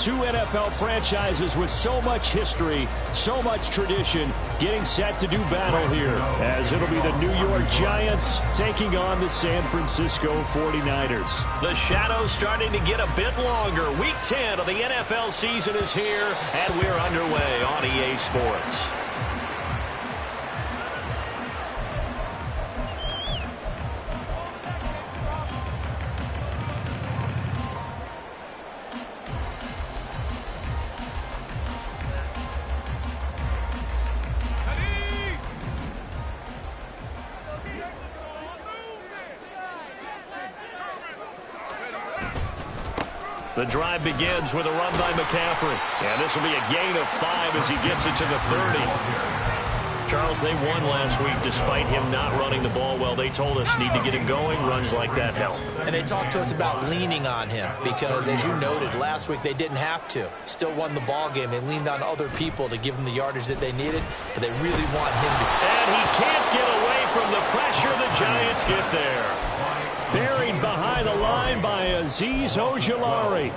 two NFL franchises with so much history, so much tradition, getting set to do battle here, as it'll be the New York Giants taking on the San Francisco 49ers. The shadow's starting to get a bit longer. Week 10 of the NFL season is here, and we're underway on EA Sports. The drive begins with a run by McCaffrey. And this will be a gain of 5 as he gets it to the 30. Charles, they won last week despite him not running the ball well. They told us need to get him going. Runs like that help. And they talked to us about leaning on him because, as you noted, last week they didn't have to. Still won the ball game. They leaned on other people to give him the yardage that they needed, but they really want him to. And he can't get away from the pressure. The Giants get there. Buried behind the line by Azeez Ojulari.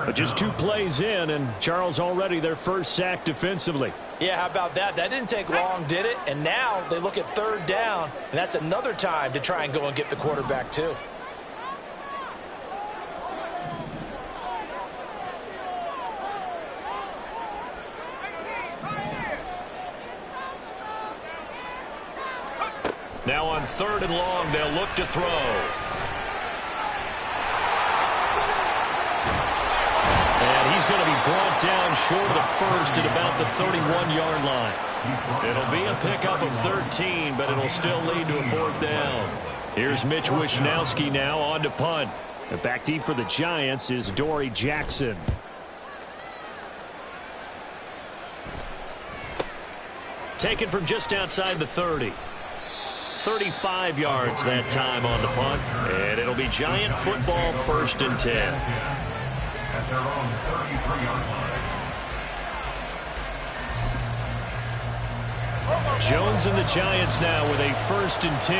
But just 2 plays in, and Charles already their first sack defensively. Yeah, how about that? That didn't take long, did it? And now they look at 3rd down, and that's another time to try and go and get the quarterback too. Now on 3rd and long, they'll look to throw. And he's going to be brought down short of the first at about the 31-yard line. It'll be a pickup of 13, but it'll still lead to a 4th down. Here's Mitch Wishnowski now on to punt. And back deep for the Giants is Dory Jackson. Taken from just outside the 30. 35 yards that time on the punt. And it'll be Giant football 1st and 10. At their own 33-yard line. Jones and the Giants now with a 1st and 10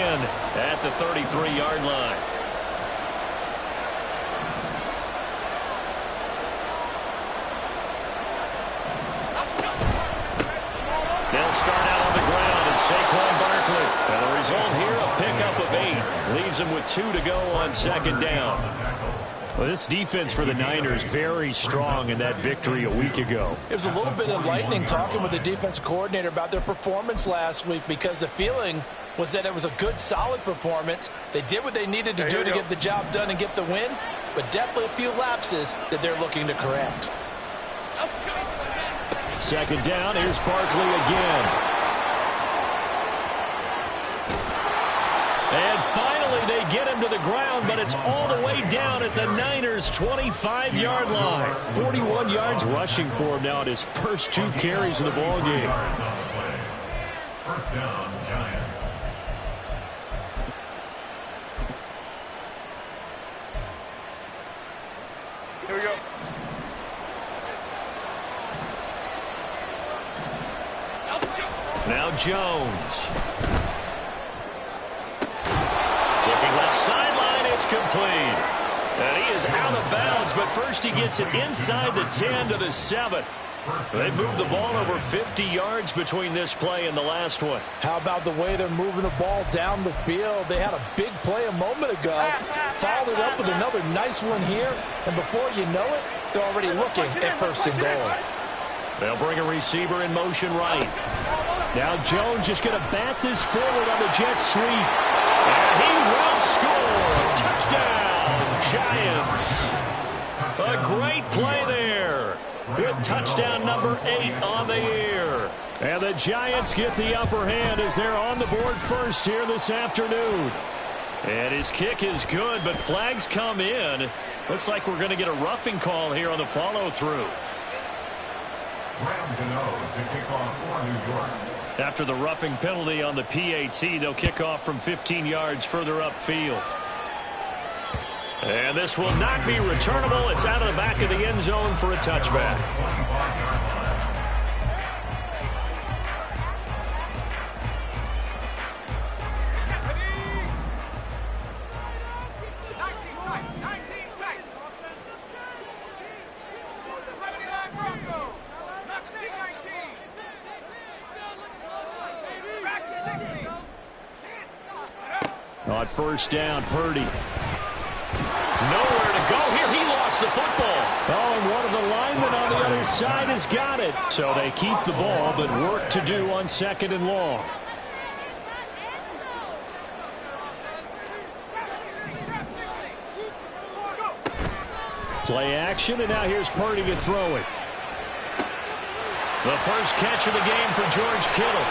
at the 33-yard line. They'll start out on the ground, and Saquon Barkley. And the result here, a pickup of 8. Leaves him with 2 to go on 2nd down. Well, this defense for the Niners very strong in that victory a week ago. It was a little bit enlightening talking with the defense coordinator about their performance last week because the feeling was that it was a good, solid performance. They did what they needed to do to get the job done and get the win, but definitely a few lapses that they're looking to correct. 2nd down, here's Barkley again. And finally they get him to the ground, but it's all the way down at the Niners' 25-yard line. 41 yards rushing for him now at his first 2 carries of the ball game. 1st down, Giants. Here we go. Now Jones. Looking left sideline, it's complete. And he is out of bounds, but first he gets it inside the 10 to the 7. They moved the ball over 50 yards between this play and the last one. How about the way they're moving the ball down the field? They had a big play a moment ago, followed it up with another nice one here, and before you know it, they're already looking at 1st and goal. They'll bring a receiver in motion right. Now Jones just going to bat this forward on the jet sweep. And he will score. Touchdown, Giants. A great play there. With touchdown number 8 on the year. And the Giants get the upper hand as they're on the board first here this afternoon. And his kick is good, but flags come in. Looks like we're going to get a roughing call here on the follow-through. After the roughing penalty on the PAT, they'll kick off from 15 yards further upfield. And this will not be returnable. It's out of the back of the end zone for a touchback. On first down, Purdy. Nowhere to go here. He lost the football. Oh, and one of the linemen on the other side has got it. So they keep the ball, but work to do on 2nd and long. Play action, and now here's Purdy to throw it. The first catch of the game for George Kittle.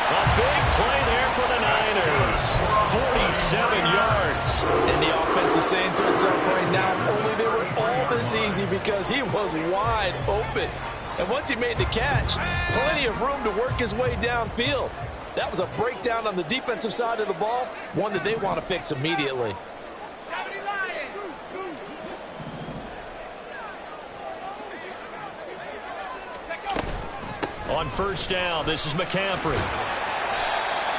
A big play there for the Niners. 47 yards. And the offense is saying to itself right now, only they were all this easy because he was wide open. And once he made the catch, plenty of room to work his way downfield. That was a breakdown on the defensive side of the ball, one that they want to fix immediately. On first down, this is McCaffrey.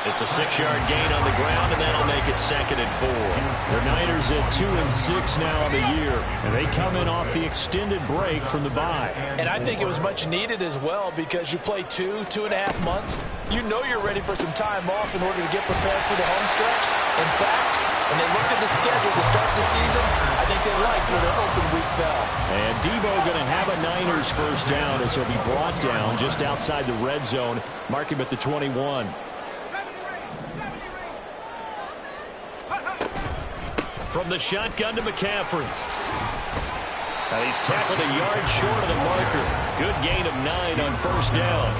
It's a 6-yard gain on the ground, and that'll make it 2nd and 4. The Niners at 2-6 now on the year, and they come in off the extended break from the bye. And I think it was much needed as well because you play 2.5 months. You know you're ready for some time off in order to get prepared for the home stretch. In fact, when they looked at the schedule to start the season, I think they liked where their open week fell. And Debo going to have a Niners first down as he'll be brought down just outside the red zone. Mark him at the 21. From the shotgun to McCaffrey. Now he's tackled a yard short of the marker. Good gain of 9 on first down.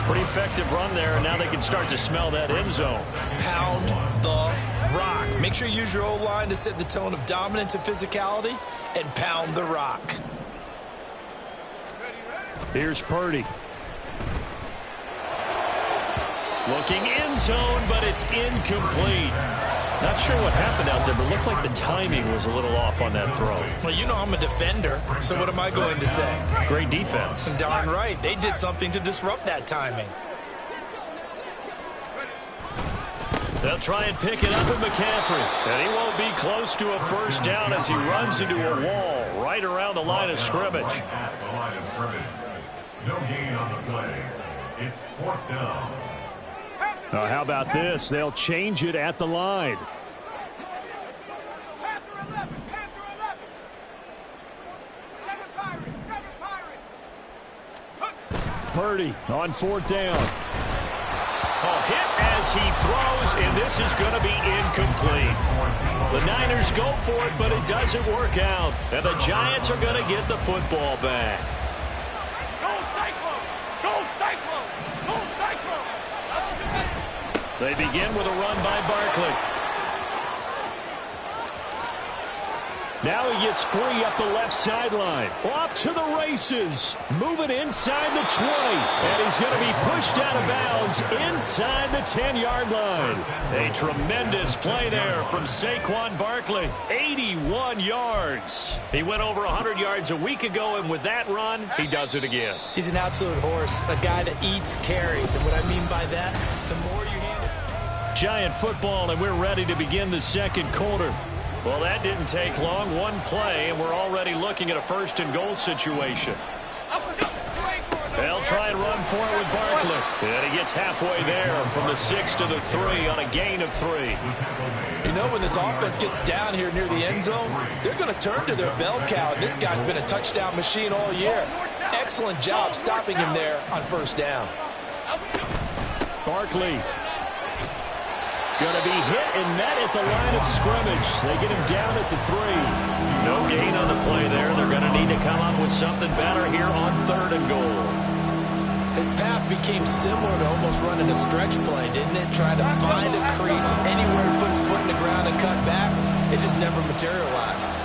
Pretty effective run there, and now they can start to smell that end zone. Pound the rock. Make sure you use your O-line to set the tone of dominance and physicality, and pound the rock. Here's Purdy. Looking end zone, but it's incomplete. Not sure what happened out there, but looked like the timing was a little off on that throw. Well, you know I'm a defender, so what am I going to say? Great defense. Darn right. They did something to disrupt that timing. They'll try and pick it up with McCaffrey. And he won't be close to a first down as he runs into a wall right around the line of scrimmage. No gain on the play. It's 4th down. How about this? They'll change it at the line. Purdy on 4th down. A hit as he throws, and this is going to be incomplete. The Niners go for it, but it doesn't work out. And the Giants are going to get the football back. They begin with a run by Barkley. Now he gets free up the left sideline. Off to the races. Moving inside the 20. And he's going to be pushed out of bounds inside the 10-yard line. A tremendous play there from Saquon Barkley. 81 yards. He went over 100 yards a week ago, and with that run, he does it again. He's an absolute horse, a guy that eats carries. And what I mean by that, the more you hand it. Giant football, and we're ready to begin the second quarter. Well, that didn't take long. One play, and we're already looking at a 1st and goal situation. They'll try and run for it with Barkley. And he gets halfway there from the 6 to the 3 on a gain of 3. You know, when this offense gets down here near the end zone, they're going to turn to their bell cow. And this guy's been a touchdown machine all year. Excellent job stopping him there on first down. Barkley. Going to be hit and met at the line of scrimmage. They get him down at the 3. No gain on the play there. They're going to need to come up with something better here on 3rd and goal. His path became similar to almost running a stretch play, didn't it? Trying to find a crease anywhere to put his foot in the ground and cut back. It just never materialized.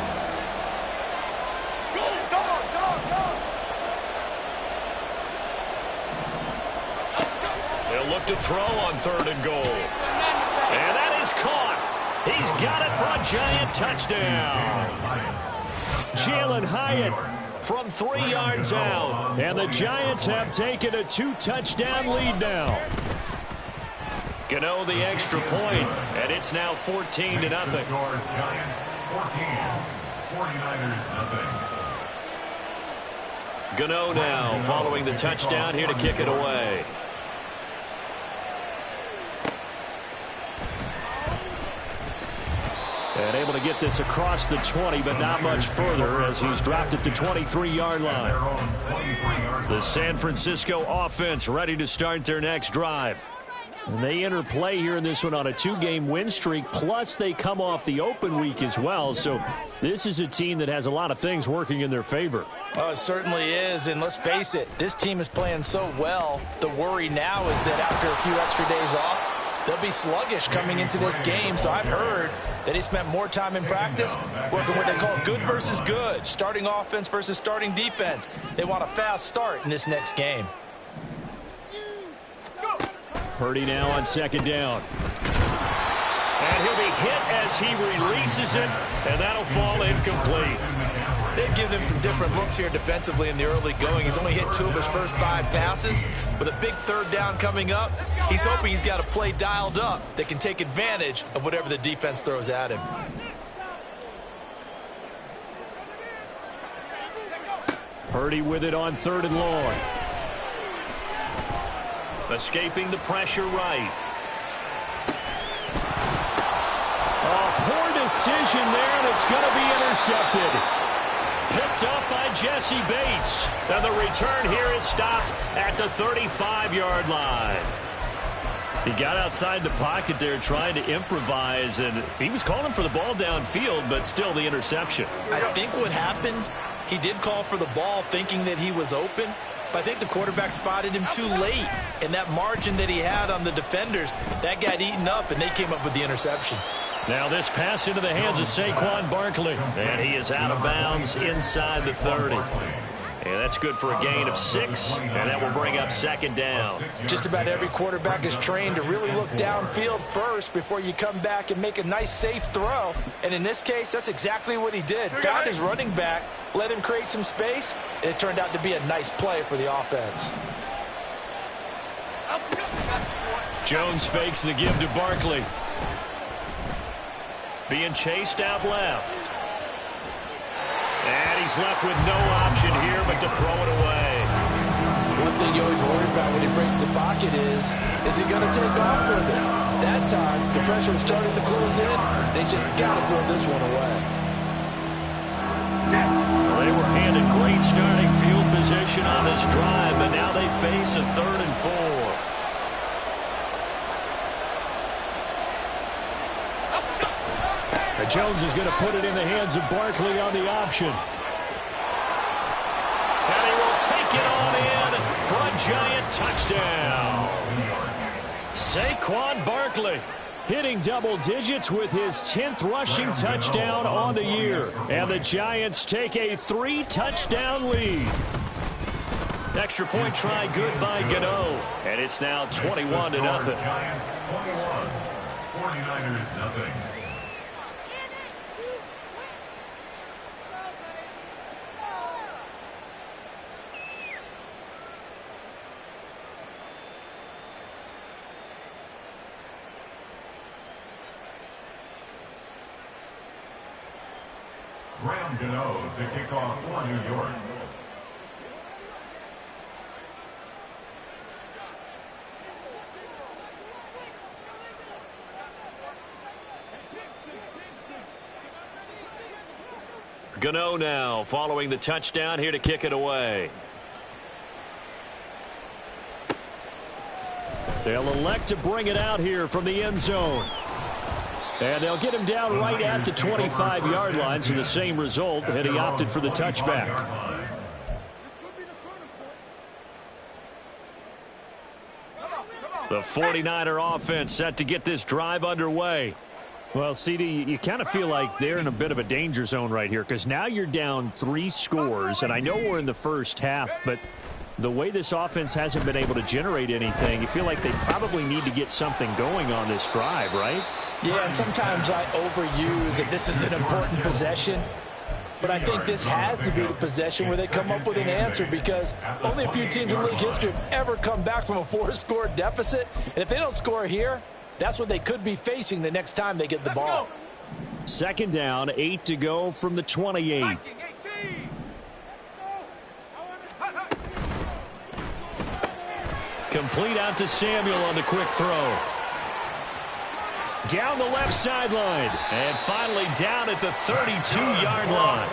They'll look to throw on 3rd and goal. And that is caught. He's got it for a Giant touchdown. Jalen Hyatt from 3 yards out. And the Giants have taken a 2-touchdown lead now. Gano the extra point, and it's now 14-0. Giants 14, 49ers nothing. Gano now following the touchdown here to kick it away. And able to get this across the 20, but not much further as he's dropped it to 23-yard line. The San Francisco offense ready to start their next drive. And they enter play here in this one on a 2-game win streak, plus they come off the open week as well. So this is a team that has a lot of things working in their favor. Oh, it certainly is, and let's face it, this team is playing so well. The worry now is that after a few extra days off, they'll be sluggish coming into this game. So I've heard that he spent more time in practice working what they call good versus good, starting offense versus starting defense. They want a fast start in this next game. Purdy now on second down. And he'll be hit as he releases it, and that'll fall incomplete. They've given him some different looks here defensively in the early going. He's only hit 2 of his first 5 passes. With a big third down coming up, he's hoping he's got a play dialed up that can take advantage of whatever the defense throws at him. Purdy with it on 3rd and long. Escaping the pressure right. Poor decision there, and it's going to be intercepted. Picked up by Jesse Bates. And the return here is stopped at the 35-yard line. He got outside the pocket there trying to improvise, and he was calling for the ball downfield, but still the interception. I think what happened, he did call for the ball thinking that he was open, but I think the quarterback spotted him too late, and that margin that he had on the defenders, that got eaten up, and they came up with the interception. Now this pass into the hands of Saquon Barkley, and he is out of bounds inside the 30. And that's good for a gain of 6, and that will bring up 2nd down. Just about every quarterback is trained to really look downfield first before you come back and make a nice, safe throw. And in this case, that's exactly what he did. Found his running back, let him create some space, and it turned out to be a nice play for the offense. Jones fakes the give to Barkley. Being chased out left. And he's left with no option here but to throw it away. One thing you always worry about when he breaks the pocket is he going to take off with it? That time, the pressure was starting to close in. They just got to throw this one away. Well, they were handed great starting field position on this drive, but now they face a 3rd and 4. Jones is going to put it in the hands of Barkley on the option. And he will take it on in for a Giant touchdown. Saquon Barkley hitting double digits with his 10th rushing touchdown on the year. And the Giants take a 3-touchdown lead. Extra point try good by Gano. And it's now 21-0. Giants 21, 49ers nothing. Gano to kick off for New York. Gano now following the touchdown here to kick it away. They'll elect to bring it out here from the end zone. And they'll get him down right at the 25-yard line, so the same result, and he opted for the touchback. The 49er offense set to get this drive underway. Well, CD, you kind of feel like they're in a bit of a danger zone right here because now you're down 3 scores, and I know we're in the first half, but the way this offense hasn't been able to generate anything, you feel like they probably need to get something going on this drive, right? Yeah, and sometimes I overuse that this is an important possession. But I think this has to be the possession where they come up with an answer because only a few teams in league history have ever come back from a 4-score deficit. And if they don't score here, that's what they could be facing the next time they get the ball. Second down, 8 to go from the 28. Complete out to Samuel on the quick throw. down the left sideline. And finally down at the 32-yard line.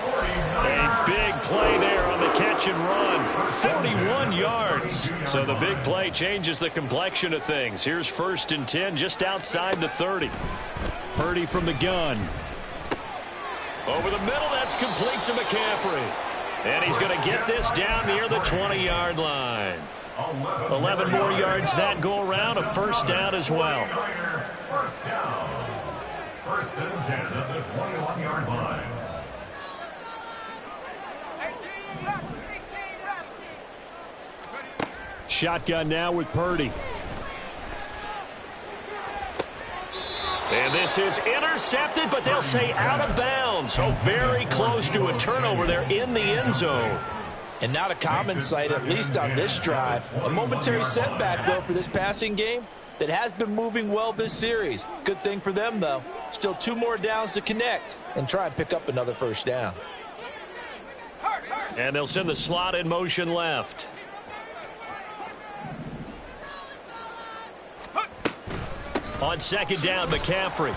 A big play there on the catch and run. 41 yards. So the big play changes the complexion of things. Here's 1st and 10 just outside the 30. Purdy from the gun. Over the middle, that's complete to McCaffrey. And he's going to get this down near the 20-yard line. 11 more yards that go around, a 1st down as well. 1st down. 1st and 10 at the 21-yard line. Shotgun now with Purdy. And this is intercepted, but they'll say out of bounds. So very close to a turnover there in the end zone. And not a common sight, at least on this drive. A momentary setback, though, for this passing game that has been moving well this series. Good thing for them, though. Still 2 more downs to connect and try and pick up another 1st down. And they'll send the slot in motion left. On 2nd down, McCaffrey.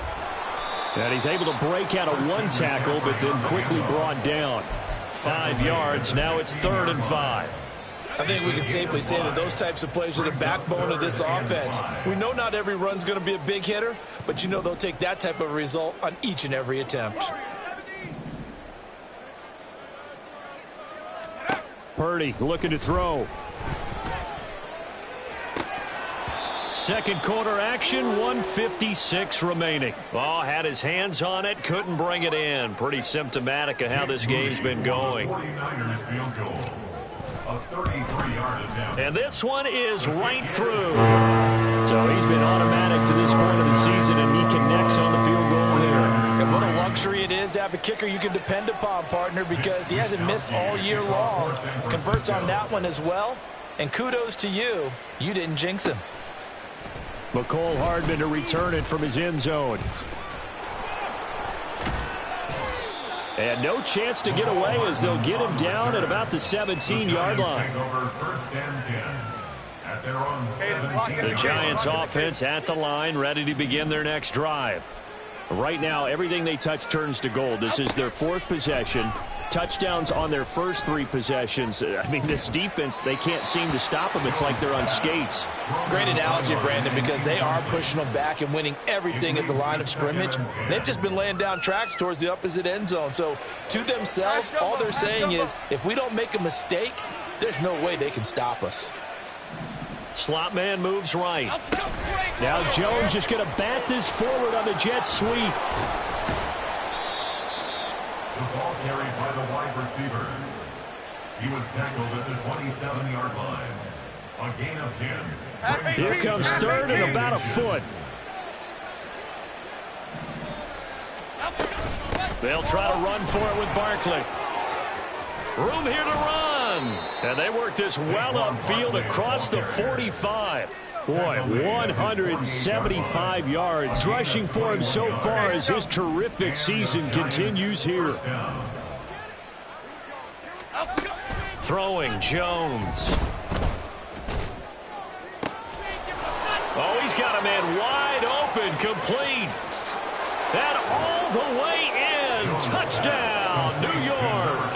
And he's able to break out of 1 tackle, but then quickly brought down. 5 yards. Now it's 3rd and 5. I think we can safely say that those types of plays are the backbone of this offense. We know not every run's going to be a big hitter, but you know they'll take that type of result on each and every attempt. Purdy looking to throw. 2nd quarter action, 1:56 remaining. Oh, had his hands on it, couldn't bring it in. Pretty symptomatic of how this game's been going. 49ers field goal. A 33-yard attempt. And this one is right through. So he's been automatic to this point of the season, and he connects on the field goal there. And what a luxury it is to have a kicker you can depend upon, partner, because he hasn't missed all year long. Converts on that one as well. And kudos to you. You didn't jinx him. McCole Hardman to return it from his end zone. And no chance to get away as they'll get him down at about the 17-yard line. The Giants offense at the line, ready to begin their next drive. Right now, everything they touch turns to gold. This is their 4th possession. Touchdowns on their first 3 possessions. I mean, this defense, they can't seem to stop them. It's like they're on skates. Great analogy, Brandon, because they are pushing them back and winning everything at the line of scrimmage. They've just been laying down tracks towards the opposite end zone. So, to themselves, all they're saying is, if we don't make a mistake, there's no way they can stop us. Slot man moves right. Now Jones just going to bat this forward on the jet sweep. The ball carried by the wide receiver. He was tackled at the 27-yard line. A gain of 10. Here comes 3rd and about a foot. They'll try to run for it with Barkley. Room here to run. And they work this well upfield across the 45. Boy, 175 yards rushing for him so far as his terrific season continues here. Throwing Jones. Oh, he's got a man wide open, complete. And all the way in. Touchdown, New York.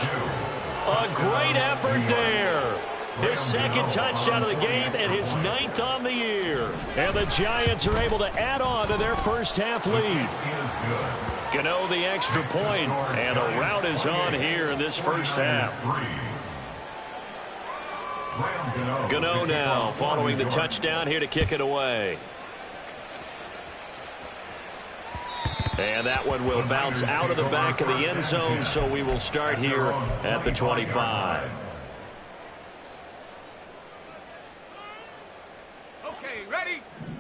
A great effort there. His 2nd touchdown of the game and his 9th on the year. And the Giants are able to add on to their first half lead. Gano the extra point, and a rout is on here in this first half. Gano now following the touchdown here to kick it away. And that one will bounce out of the back of the end zone, so we will start here at the 25.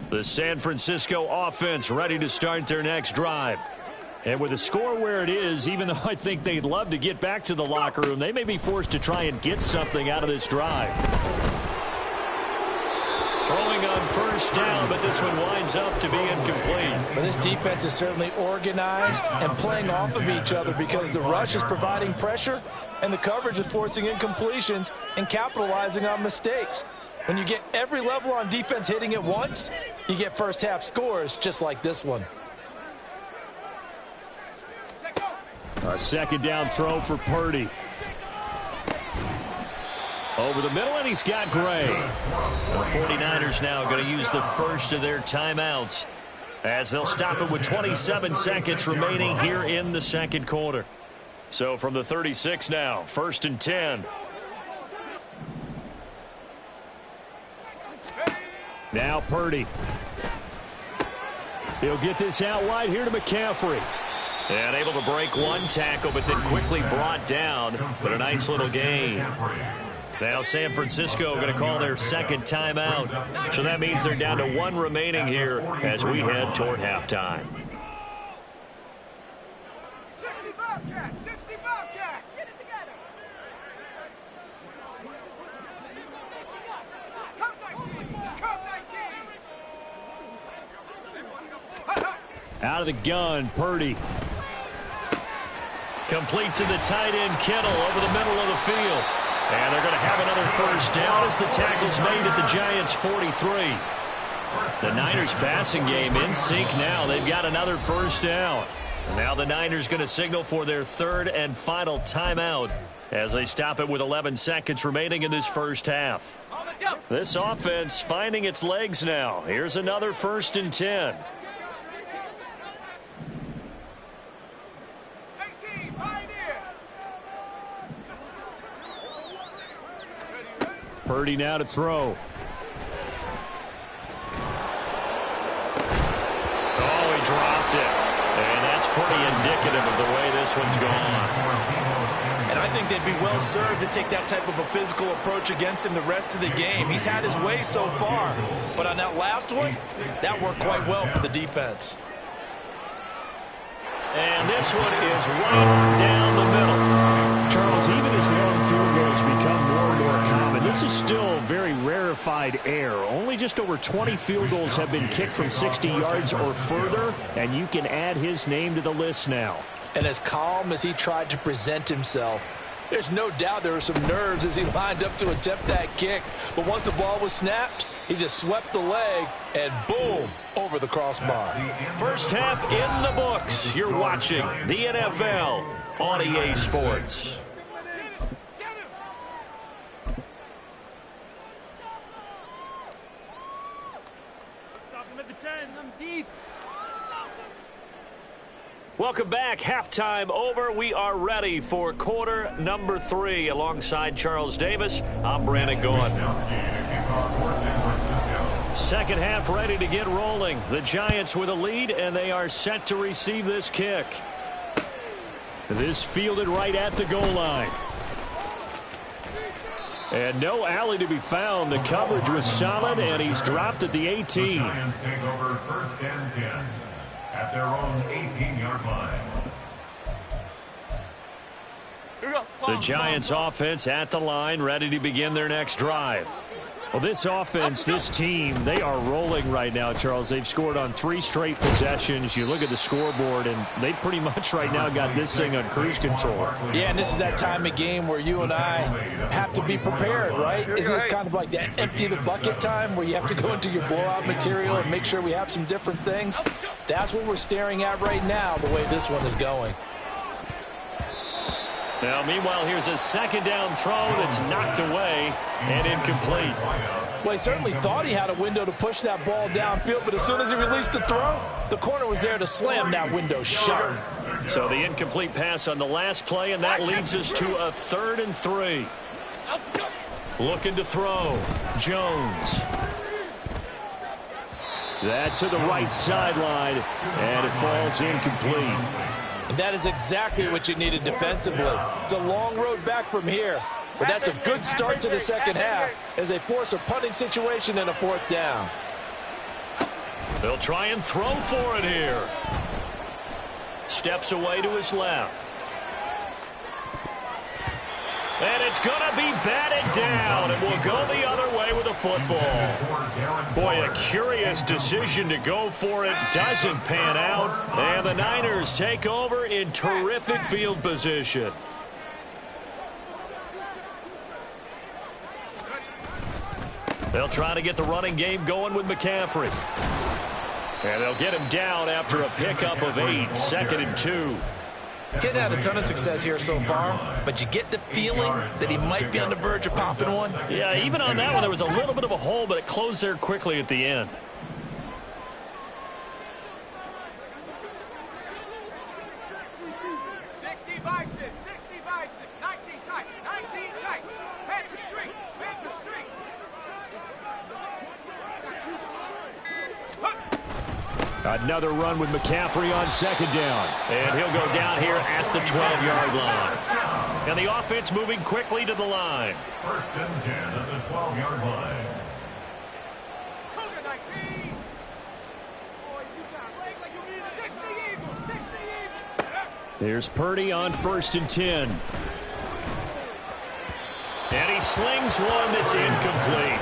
The San Francisco offense ready to start their next drive. And with the score where it is, even though I think they'd love to get back to the locker room, they may be forced to try and get something out of this drive. Throwing on 1st down, but this one winds up to be incomplete. Well, this defense is certainly organized and playing off of each other because the rush is providing pressure and the coverage is forcing incompletions and capitalizing on mistakes. When you get every level on defense hitting at once, you get first half scores just like this one. A second down throw for Purdy. Over the middle, and he's got Gray. The 49ers now going to use the first of their timeouts as they'll stop it with 27 seconds remaining here in the second quarter. So from the 36 now, 1st and 10. Now Purdy. He'll get this out wide here to McCaffrey. And able to break one tackle, but then quickly brought down. But a nice little gain. Now San Francisco going to call their second timeout. So that means they're down to one remaining here as we head toward halftime. 65 cat, 65 cat. Get it together. Come 19. Out of the gun, Purdy. Complete to the tight end, Kittle, over the middle of the field. And they're going to have another first down as the tackle's made at the Giants' 43. The Niners passing game in sync now. They've got another first down. Now the Niners going to signal for their third and final timeout as they stop it with 11 seconds remaining in this first half. This offense finding its legs now. Here's another 1st and 10. Purdy now to throw. Oh, he dropped it. And that's pretty indicative of the way this one's gone. And I think they'd be well served to take that type of a physical approach against him the rest of the game. He's had his way so far. But on that last one, that worked quite well for the defense. And this one is right down the middle. Charles, even as long field goals become more and more common, this is still very rarefied air. Only just over 20 field goals have been kicked from 60 yards or further, and you can add his name to the list now. And as calm as he tried to present himself, there's no doubt there were some nerves as he lined up to attempt that kick. But once the ball was snapped, he just swept the leg and boom, over the crossbar. First half in the books. You're watching the NFL on EA Sports. Stop him at the 10. I'm deep. Welcome back. Halftime over. We are ready for quarter number 3. Alongside Charles Davis, I'm Brandon Gaughan. Second half ready to get rolling. The Giants with a lead, and they are set to receive this kick. This fielded right at the goal line. And no alley to be found. The coverage was solid, and he's dropped at the 18. Giants take over 1st and 10 at their own 18-yard line. The Giants offense at the line, ready to begin their next drive. Well, this offense, this team, they are rolling right now, Charles. They've scored on 3 straight possessions. You look at the scoreboard, and they pretty much right now got this thing on cruise control. Yeah, and this is that time of game where you and I have to be prepared, right? Isn't this kind of like that empty the bucket time where you have to go into your blowout material and make sure we have some different things? That's what we're staring at right now, the way this one is going. Now, meanwhile, here's a second down throw that's knocked away and incomplete. Well, he certainly thought he had a window to push that ball downfield, but as soon as he released the throw, the corner was there to slam that window shut. So the incomplete pass on the last play, and that leads us to a 3rd and 3. Looking to throw. Jones. That's to the right sideline, and it falls incomplete. And that is exactly what you needed defensively. It's a long road back from here, but that's a good start to the second half as they force a punting situation and a 4th down. They'll try and throw for it here. Steps away to his left. And it's going to be batted down, and will go the other way with a football. Boy, a curious decision to go for it. Doesn't pan out. And the Niners take over in terrific field position. They'll try to get the running game going with McCaffrey. And they'll get him down after a pickup of 8, 2nd and 2. He hadn't had a ton of success here so far, but you get the feeling that he might be on the verge of popping one. Yeah, even on that one, there was a little bit of a hole, but it closed there quickly at the end. Another run with McCaffrey on second down. And he'll go down here at the 12-yard line. And the offense moving quickly to the line. 1st and 10 at the 12-yard line. There's Purdy on 1st and 10. And he slings one that's incomplete.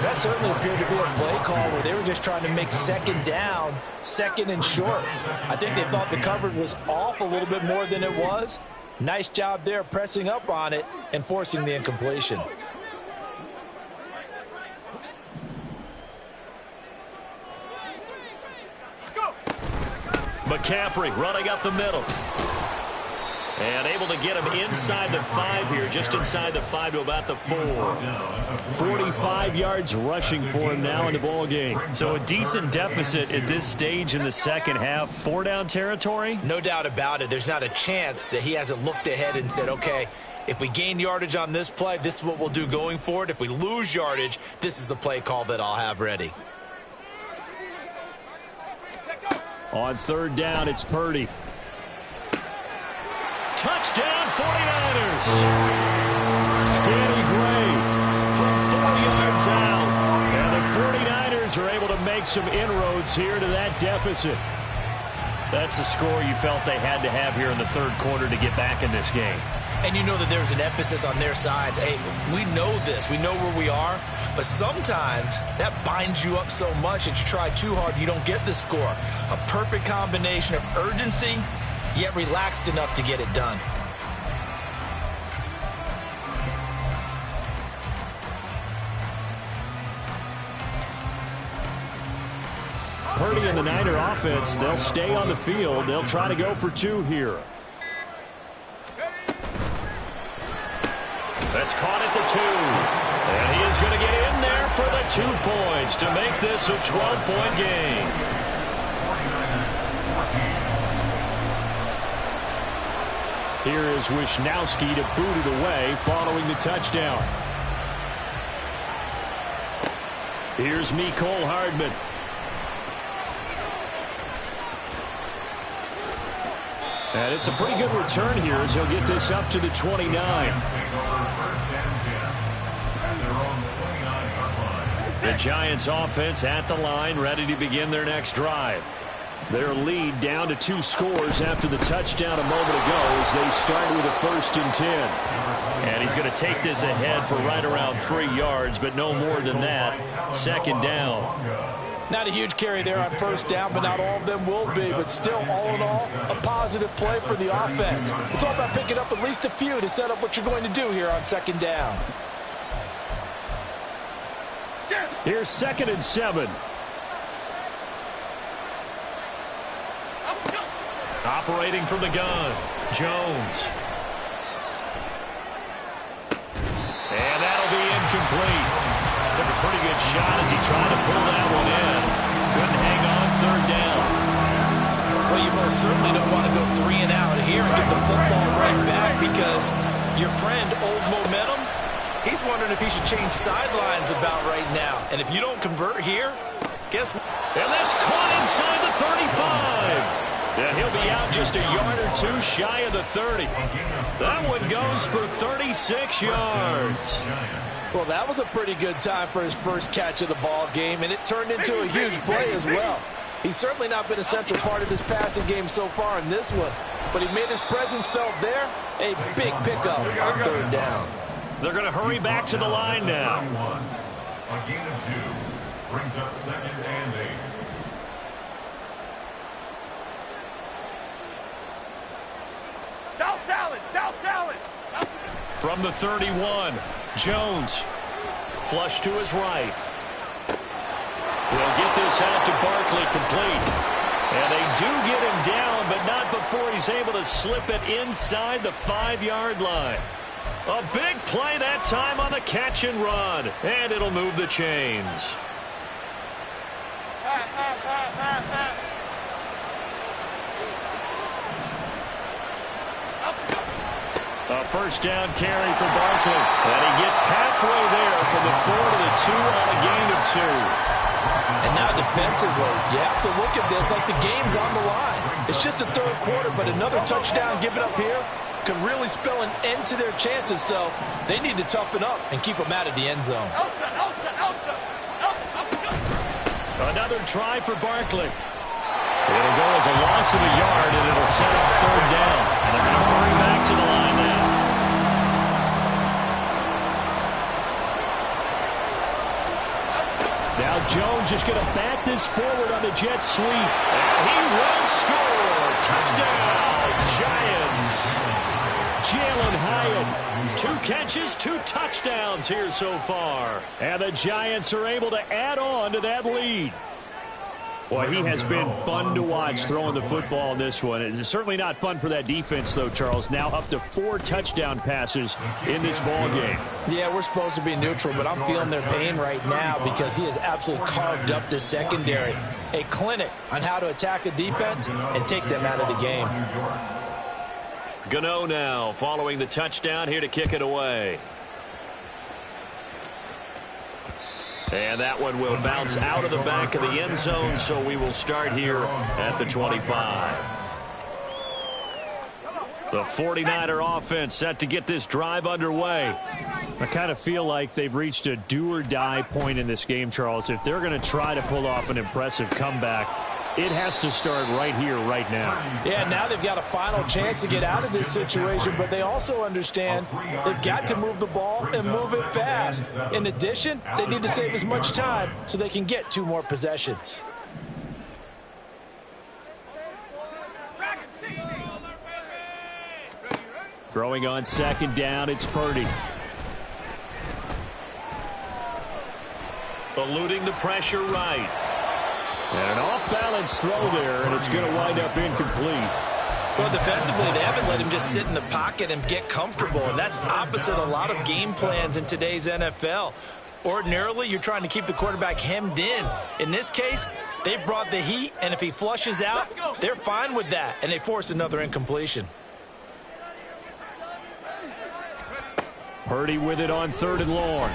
That certainly appeared to be a play call where they were just trying to make second down, second and short. I think they thought the coverage was off a little bit more than it was. Nice job there pressing up on it and forcing the incompletion. McCaffrey running up the middle. And able to get him inside the 5 here, just inside the 5 to about the 4. 45 yards rushing for him now in the ball game. So a decent deficit at this stage in the second half. 4-down territory? No doubt about it. There's not a chance that he hasn't looked ahead and said, okay, if we gain yardage on this play, this is what we'll do going forward. If we lose yardage, this is the play call that I'll have ready. On 3rd down, it's Purdy. Touchdown 49ers. Danny Gray From 4 yards out. and the 49ers are able to make some inroads here to that deficit. That's a score you felt they had to have here in the 3rd quarter to get back in this game. And you know that there's an emphasis on their side. Hey, we know this. We know where we are. But sometimes that binds you up so much that you try too hard, you don't get the score. A perfect combination of urgency, yet relaxed enough to get it done. Purdy and the Niner offense, they'll stay on the field. They'll try to go for 2 here. That's caught at the 2. And he is going to get in there for the 2 points to make this a 12-point game. Here is Wisnowski to boot it away following the touchdown. Here's Mecole Hardman. And it's a pretty good return here as he'll get this up to the 29. The Giants offense at the line, ready to begin their next drive. Their lead down to 2 scores after the touchdown a moment ago as they start with a 1st and 10. And he's going to take this ahead for right around 3 yards, but no more than that. 2nd down. Not a huge carry there on 1st down, but not all of them will be. But still, all in all, a positive play for the offense. It's all about picking up at least a few to set up what you're going to do here on 2nd down. Here's 2nd and 7. Operating from the gun, Jones. And that'll be incomplete. Took a pretty good shot as he tried to pull that one in. Couldn't hang on 3rd down. Well, you most certainly don't want to go 3 and out here and get the football right back because your friend, Old Momentum, he's wondering if he should change sidelines about right now. And if you don't convert here, guess what? And that's caught inside the 35. And he'll be out just a yard or 2 shy of the 30. That one goes for 36 yards. Well, that was a pretty good time for his first catch of the ball game, and it turned into a huge play as well. He's certainly not been a central part of this passing game so far in this one, but he made his presence felt there. A big pickup on 3rd down. They're going to hurry back to the line now. A gain of 2 brings up 2nd and 8. South salad! South salad! From the 31, Jones. Flush to his right. He'll get this out to Barkley, complete. And they do get him down, but not before he's able to slip it inside the 5-yard line. A big play that time on the catch and run, and it'll move the chains. A first down carry for Barkley. And he gets halfway there from the 4 to the 2 on a gain of 2. And now defensively, you have to look at this like the game's on the line. It's just the third quarter, but another touchdown given up here could really spell an end to their chances. So they need to toughen up and keep them out of the end zone. Another try for Barkley. It'll go as a loss of a yard, and it'll set up third down. And they're going to hurry back to the line now. Now Jones just going to back this forward on the jet sweep. And he will score. Touchdown, Giants. Jalen Hyatt. 2 catches, 2 touchdowns here so far. And the Giants are able to add on to that lead. Boy, he has been fun to watch throwing the football in this one. It's certainly not fun for that defense, though, Charles. Now up to 4 touchdown passes in this ball game. Yeah, we're supposed to be neutral, but I'm feeling their pain right now because he has absolutely carved up this secondary. A clinic on how to attack a defense and take them out of the game. Gano now following the touchdown here to kick it away. And that one will bounce out of the back of the end zone, so we will start here at the 25. The 49er offense set to get this drive underway. I kind of feel like they've reached a do-or-die point in this game, Charles. If they're going to try to pull off an impressive comeback, it has to start right here, right now. Yeah, now they've got a final chance to get out of this situation, but they also understand they've got to move the ball and move it fast. In addition, they need to save as much time so they can get 2 more possessions. Throwing on second down, it's Purdy. Eluding the pressure right. And an off-balance throw there, and it's going to wind up incomplete. Well, defensively, they haven't let him just sit in the pocket and get comfortable, and that's opposite a lot of game plans in today's NFL. Ordinarily, you're trying to keep the quarterback hemmed in. In this case, they brought the heat, and if he flushes out, they're fine with that, and they force another incompletion. Purdy with it on 3rd and long.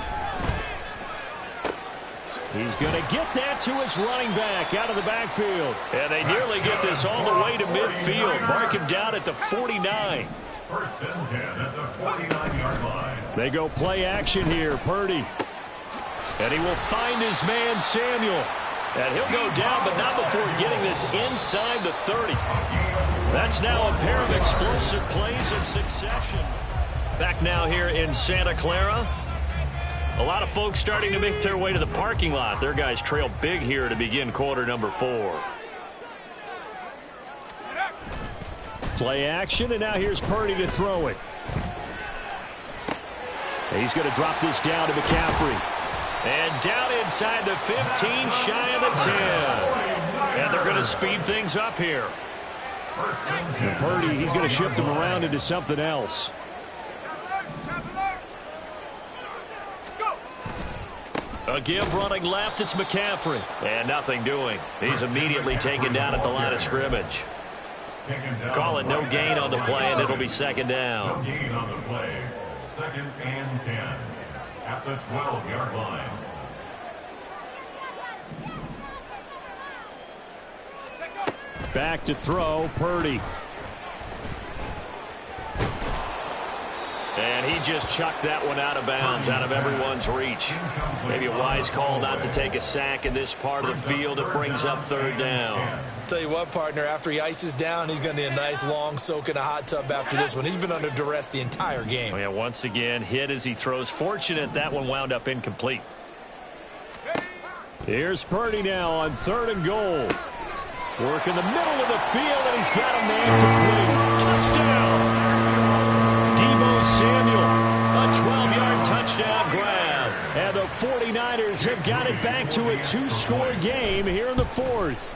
He's going to get that to his running back out of the backfield. And they nearly get this all the way to midfield. Mark him down at the 49. First and 10 at the 49-yard line. They go play action here. Purdy. And he will find his man, Samuel. And he'll go down, but not before getting this inside the 30. That's now a pair of explosive plays in succession. Back now here in Santa Clara. A lot of folks starting to make their way to the parking lot. Their guys trail big here to begin quarter number 4. Play action, and now here's Purdy to throw it. He's going to drop this down to McCaffrey. And down inside the 15, shy of the 10. And they're going to speed things up here. And Purdy, he's going to shift him around into something else. A give running left, it's McCaffrey. And nothing doing. He's immediately taken down at the line of scrimmage. Call it no gain on the play, and it'll be second down. No gain on the play. 2nd and 10 at the 12-yard line. Back to throw, Purdy. And he just chucked that one out of bounds, out of everyone's reach. Maybe a wise call not to take a sack in this part of the field. It brings up 3rd down. Tell you what, partner, after he ices down, he's going to need a nice long soak in a hot tub after this one. He's been under duress the entire game. Oh, yeah, once again, hit as he throws. Fortunate that one wound up incomplete. Here's Purdy now on 3rd and goal. Work in the middle of the field, and he's got a man complete. Touchdown! Samuel, a 12-yard touchdown grab. And the 49ers have got it back to a 2-score game here in the 4th.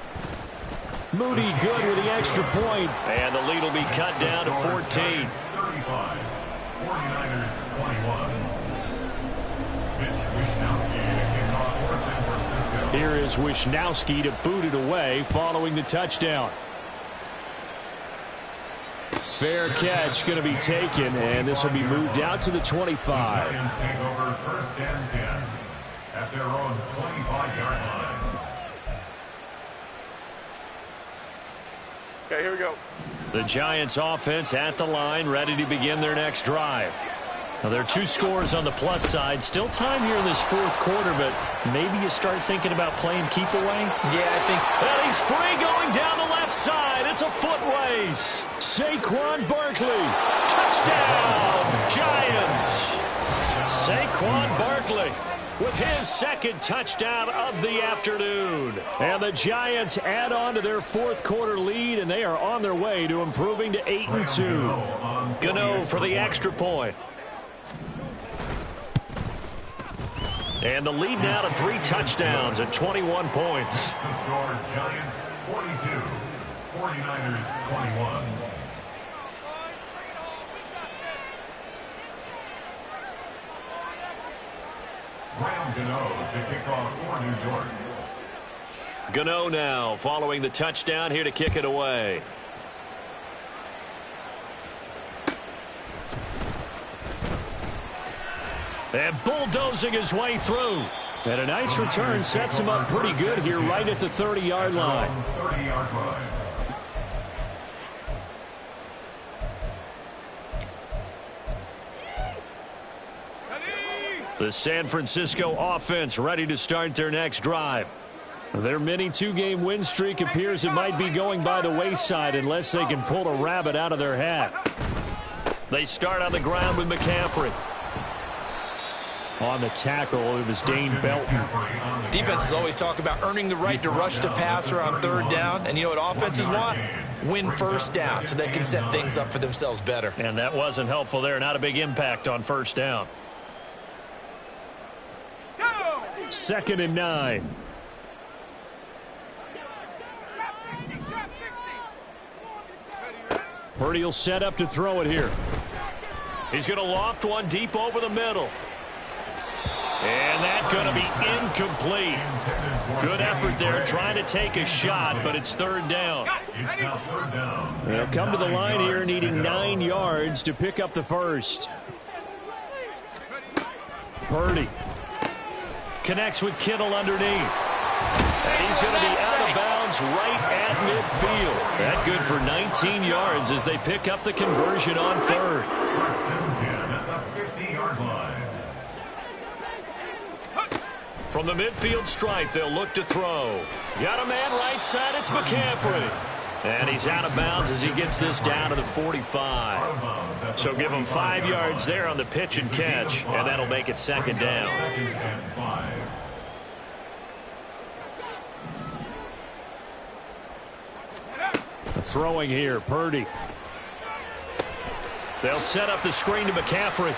Moody good with the extra point. And the lead will be cut down to 14. 35. 49ers 21. Here is Wishnowski to boot it away following the touchdown. Fair catch going to be taken, and this will be moved out to the 25. The Giants take over 1st and 10 at their own 25-yard line. Okay, here we go. The Giants offense at the line, ready to begin their next drive. Now, there are 2 scores on the plus side. Still time here in this 4th quarter, but maybe you start thinking about playing keep away. Yeah, I think. Well, he's free going down the left side. It's a foot race. Saquon Barkley. Touchdown, Giants. Saquon Barkley with his 2nd touchdown of the afternoon. And the Giants add on to their 4th quarter lead, and they are on their way to improving to 8-2. Gano for the extra point. And the lead now to 3 touchdowns at 21 points. The score, Giants 42, 49ers 21. Graham Gano to kick off for New York. Gano now following the touchdown here to kick it away. And bulldozing his way through. And a nice return sets him up pretty good here right at the 30-yard line. 30-yard line. The San Francisco offense ready to start their next drive. Their mini 2-game win streak appears it might be going by the wayside unless they can pull a rabbit out of their hat. They start on the ground with McCaffrey. On the tackle, it was Dane Belton. Defenses always talk about earning the right to rush the passer on 3rd down. And you know what offenses want? Win 1st down so they can set things up for themselves better. And that wasn't helpful there. Not a big impact on 1st down. 2nd and 9. Purdy will set up to throw it here. He's going to loft one deep over the middle. And that's going to be incomplete. Good effort there trying to take a shot, but it's 3rd down. It's now 3rd down. They'll come to the line here needing 9 yards to pick up the 1st. Purdy Connects with Kittle underneath. And he's going to be out of bounds right at midfield. That good for 19 yards as they pick up the conversion on 3rd. 1st and 10 at the 50-yard line. From the midfield stripe, they'll look to throw. Got a man right side, it's McCaffrey. And he's out of bounds as he gets this down to the 45. So give him 5 yards there on the pitch and catch, and that'll make it 2nd down. 2nd and 5. throwing here, Purdy. They'll set up the screen to McCaffrey.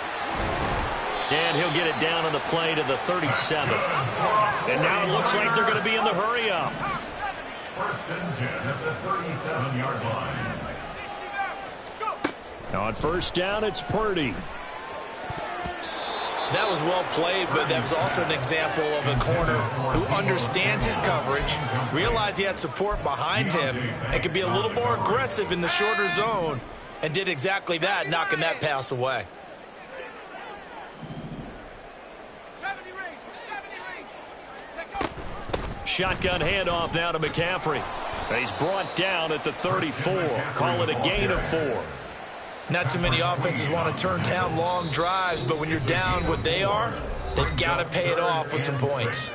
And he'll get it down on the play to the 37. And now it looks like they're going to be in the hurry-up. 1st and 10 at the 37-yard line. Now on 1st down, it's Purdy. That was well played, but that was also an example of a corner who understands his coverage, realized he had support behind him, and could be a little more aggressive in the shorter zone, and did exactly that, knocking that pass away. Shotgun handoff now to McCaffrey. He's brought down at the 34. Call it a gain of 4. Not too many offenses want to turn down long drives, but when you're down what they are, they've got to pay it off with some points.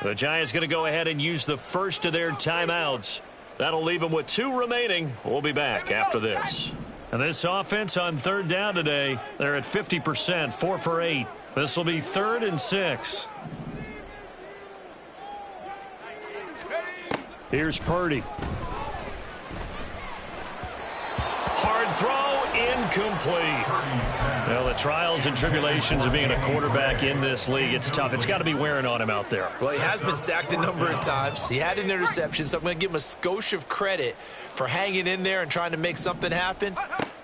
The Giants going to go ahead and use the first of their timeouts. That'll leave them with 2 remaining. We'll be back after this. And this offense on 3rd down today, they're at 50%, 4 for 8. This will be 3rd and 6. Here's Purdy. Hard throw, incomplete. Well, the trials and tribulations of being a quarterback in this league, it's tough. It's got to be wearing on him out there. Well, he has been sacked a number of times. He had an interception, so I'm going to give him a skosh of credit for hanging in there and trying to make something happen,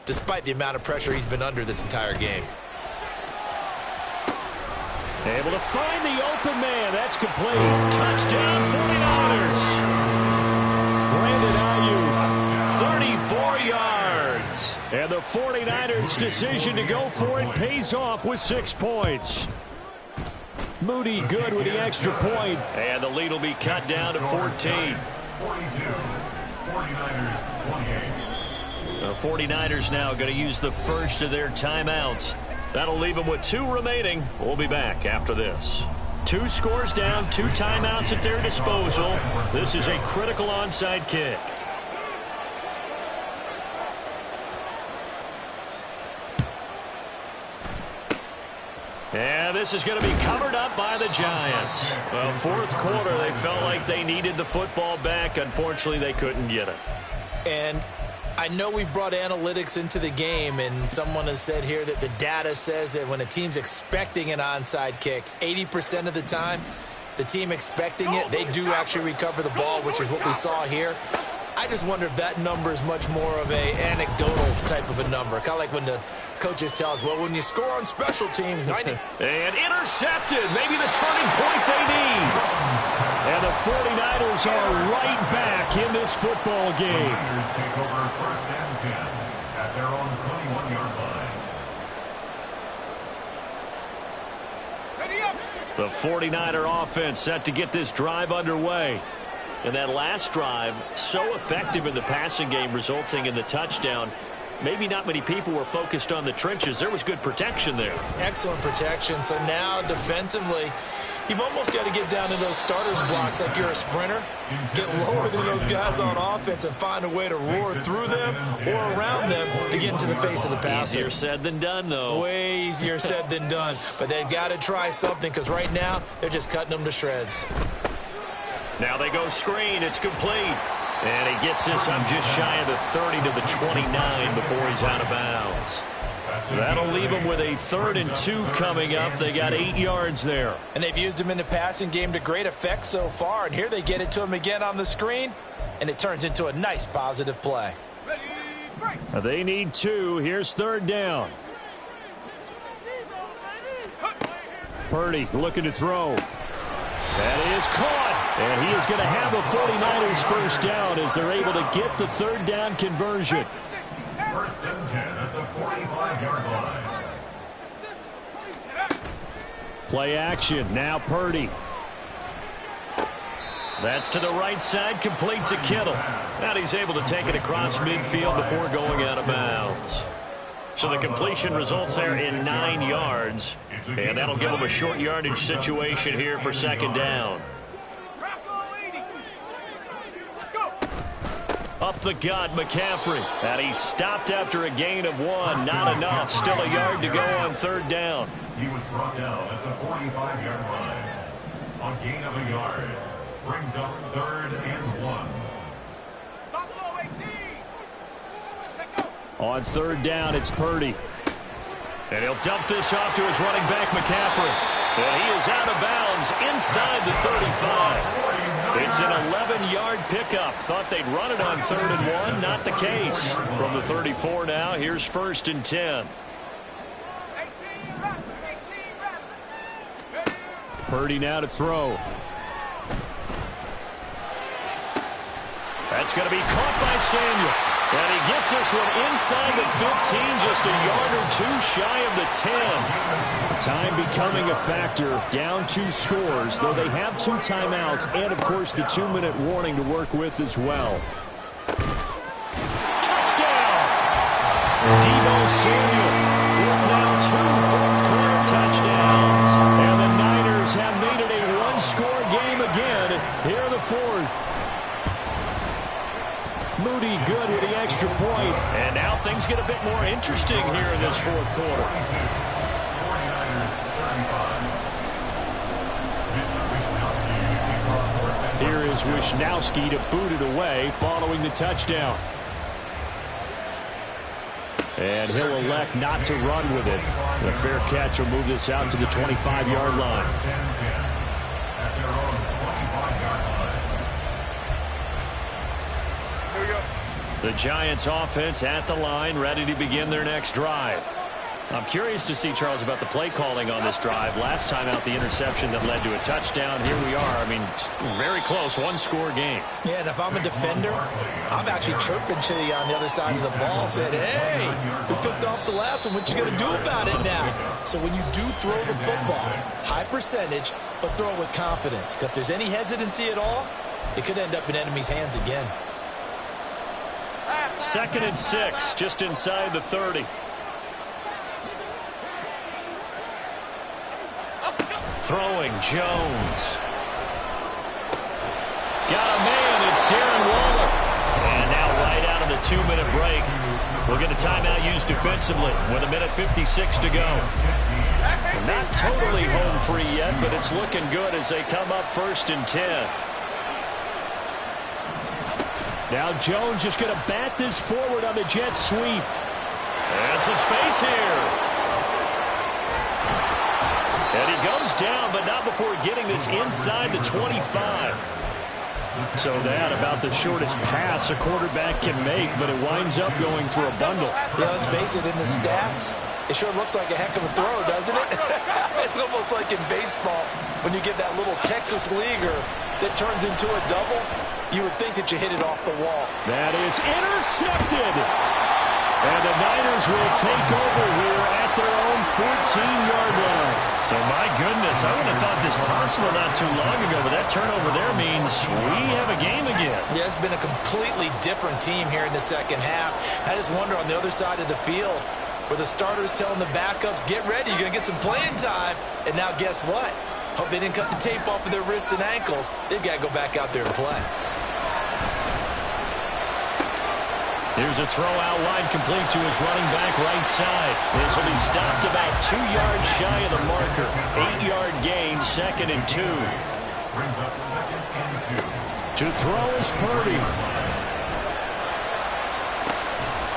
despite the amount of pressure he's been under this entire game. Able to find the open man. That's complete. Touchdown, 49ers. Brandon Ayuk, 34 yards. And the 49ers' decision to go for it pays off with 6 points. Moody good with the extra point. And the lead will be cut down to 14. 42. 49ers 28. The 49ers now going to use the first of their timeouts. That'll leave them with 2 remaining. We'll be back after this. 2 scores down, 2 timeouts at their disposal. This is a critical onside kick. And this is going to be covered up by the Giants. Well, fourth quarter, they felt like they needed the football back. Unfortunately, they couldn't get it. And I know we brought analytics into the game, and someone has said here that the data says that when a team's expecting an onside kick, 80% of the time, the team expecting it, they do actually recover the ball, which is what we saw here. I just wonder if that number is much more of a anecdotal type of a number. Kind of like when the coaches tell us, well, when you score on special teams, 90. And intercepted. Maybe the turning point they need. And the 49ers are right back in this football game. 49ers take over first and 10 at their own 21-yard line. Ready up. The 49er offense set to get this drive underway. And that last drive, so effective in the passing game, resulting in the touchdown. Maybe not many people were focused on the trenches. There was good protection there. Excellent protection. So now defensively, you've almost got to get down to those starters blocks like you're a sprinter. Get lower than those guys on offense and find a way to roar through them or around them to get into the face of the passer. Easier said than done, though. Way easier said than done. But they've got to try something because right now they're just cutting them to shreds. Now they go screen. It's complete. And he gets this up just shy of the 30 to the 29 before he's out of bounds. That'll leave them with a 3rd and 2 coming up. They got 8 yards there. And they've used him in the passing game to great effect so far. And here they get it to him again on the screen. And it turns into a nice positive play. Ready, break. They need 2. Here's 3rd down. Purdy looking to throw. That is caught. And he is going to have the 49ers first down as they're able to get the 3rd down conversion. First and 10 at the 45-yard line. Play action. Now Purdy. That's to the right side, complete to Kittle. Now he's able to take it across midfield before going out of bounds. So the completion results there in 9 yards. And that'll give him a short yardage situation here for 2nd down. Up the gut, McCaffrey. And he stopped after a gain of 1. Not enough. Still a yard to go on 3rd down. He was brought down at the 45-yard line. A gain of a yard brings up 3rd and 1. Buffalo 18. Take go. On 3rd down, it's Purdy. And he'll dump this off to his running back, McCaffrey. And he is out of bounds inside the 35. It's an 11-yard pickup. Thought they'd run it on 3rd and 1. Not the case. From the 34 now, here's 1st and 10. 18 rep. 18 rep. Purdy now to throw. That's going to be caught by Samuel. And he gets this one inside the 15, just a yard or 2 shy of the 10. Time becoming a factor. Down 2 scores, though they have 2 timeouts and, of course, the 2-minute warning to work with as well. Touchdown! Deebo Samuel with now 2 fourth-quarter touchdowns. And the Niners have made it a 1-score game again. Here the 4th. Moody good with the extra point. And now things get a bit more interesting here in this 4th quarter. 49ers 35. Here is Wishnowsky to boot it away following the touchdown. And he'll elect not to run with it. The fair catch will move this out to the 25-yard line. At their own 25-yard line. The Giants offense at the line, ready to begin their next drive. I'm curious to see, Charles, about the play calling on this drive. Last time out, the interception that led to a touchdown. Here we are. I mean, very close, one-score game. Yeah, and if I'm a defender, I'm actually chirping to you on the other side of the ball, said, hey, we picked off the last one. What you going to do about it now? So when you do throw the football, high percentage, but throw it with confidence. Because if there's any hesitancy at all, it could end up in enemy's hands again. 2nd and 6, just inside the 30. Throwing, Jones. Got a man, it's Darren Waller. And now right out of the 2-minute break, we'll get a timeout used defensively with 1:56 to go. We're not totally home free yet, but it's looking good as they come up 1st and 10. Now Jones just going to bat this forward on the jet sweep. And some space here. And he goes down, but not before getting this inside the 25. So that about the shortest pass a quarterback can make, but it winds up going for a bundle. Yeah, let's face it, in the stats, it sure looks like a heck of a throw, doesn't it? It's almost like in baseball when you get that little Texas leaguer that turns into a double. You would think that you hit it off the wall. That is intercepted. And the Niners will take over here at their own 14-yard line. So, my goodness, I wouldn't have thought this possible not too long ago, but that turnover there means we have a game again. Yeah, it's been a completely different team here in the second half. I just wonder on the other side of the field where the starters telling the backups, get ready, you're going to get some playing time. And now guess what? Hope they didn't cut the tape off of their wrists and ankles. They've got to go back out there and play. Here's a throw out wide, complete to his running back right side. This will be stopped about 2 yards shy of the marker. 8-yard gain, 2nd and 2. Brings up 2nd and 2. To throw is Purdy.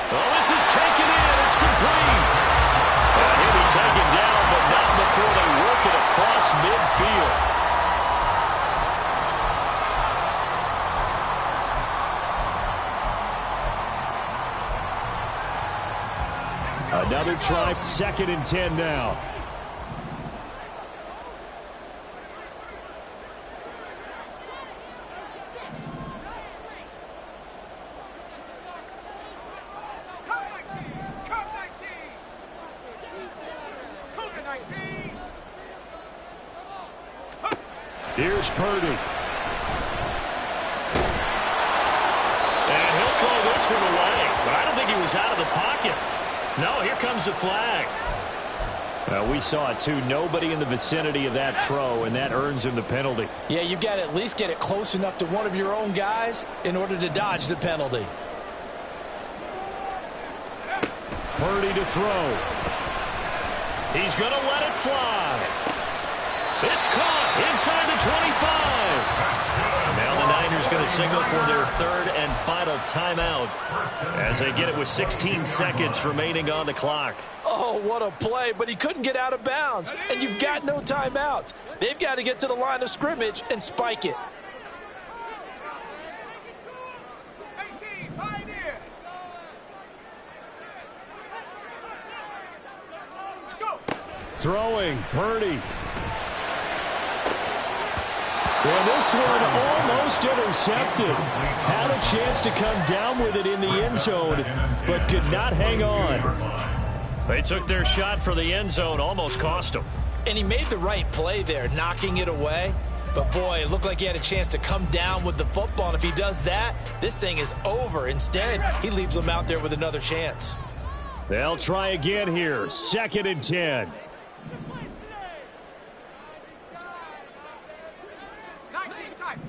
Oh, this is taken in. It's complete. He'll be taken down, but not before they work it across midfield. Another try, 2nd and 10 now. Here's Purdy. And he'll throw this one away, but I don't think he was out of the pocket. No, here comes the flag. Well, we saw it, too. Nobody in the vicinity of that throw, and that earns him the penalty. Yeah, you've got to at least get it close enough to one of your own guys in order to dodge the penalty. Purdy to throw. He's going to let it fly. It's caught inside the 25. Now the Niners going to signal for their 3rd and final timeout as they get it with 16 seconds remaining on the clock. Oh, what a play, but he couldn't get out of bounds, and you've got no timeouts. They've got to get to the line of scrimmage and spike it. 18, Pioneer. Let's go. Throwing, Purdy. Well, this one almost intercepted. Had a chance to come down with it in the end zone, but could not hang on. They took their shot for the end zone, almost cost them. And he made the right play there, knocking it away. But, boy, it looked like he had a chance to come down with the football. And if he does that, this thing is over. Instead, he leaves them out there with another chance. They'll try again here. 2nd and 10.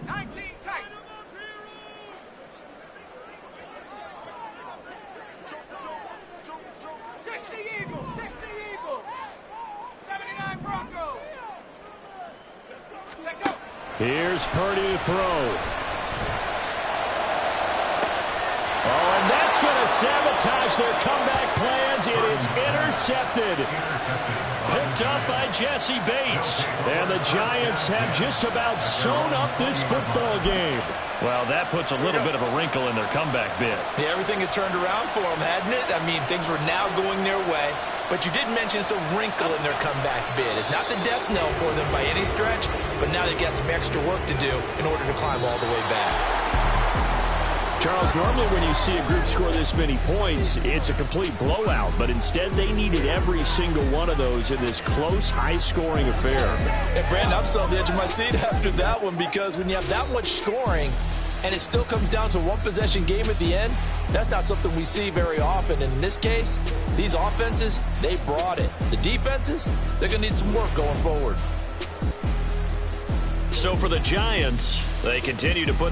19 tight. 60 Eagles. 79 Broncos. Take out. Here's Purdy to throw. Oh, and that's That's going to sabotage their comeback plans. It is intercepted. Picked up by Jesse Bates. And the Giants have just about sewn up this football game. Well, that puts a little bit of a wrinkle in their comeback bid. Yeah, everything had turned around for them, hadn't it? I mean, things were now going their way. But you did mention it's a wrinkle in their comeback bid. It's not the death knell for them by any stretch, but now they've got some extra work to do in order to climb all the way back. Charles, normally when you see a group score this many points, it's a complete blowout. But instead, they needed every single one of those in this close, high-scoring affair. And, Brandon, I'm still on the edge of my seat after that one because when you have that much scoring and it still comes down to one-possession game at the end, that's not something we see very often. In this case, these offenses, they brought it. The defenses, they're going to need some work going forward. So for the Giants, they continue to put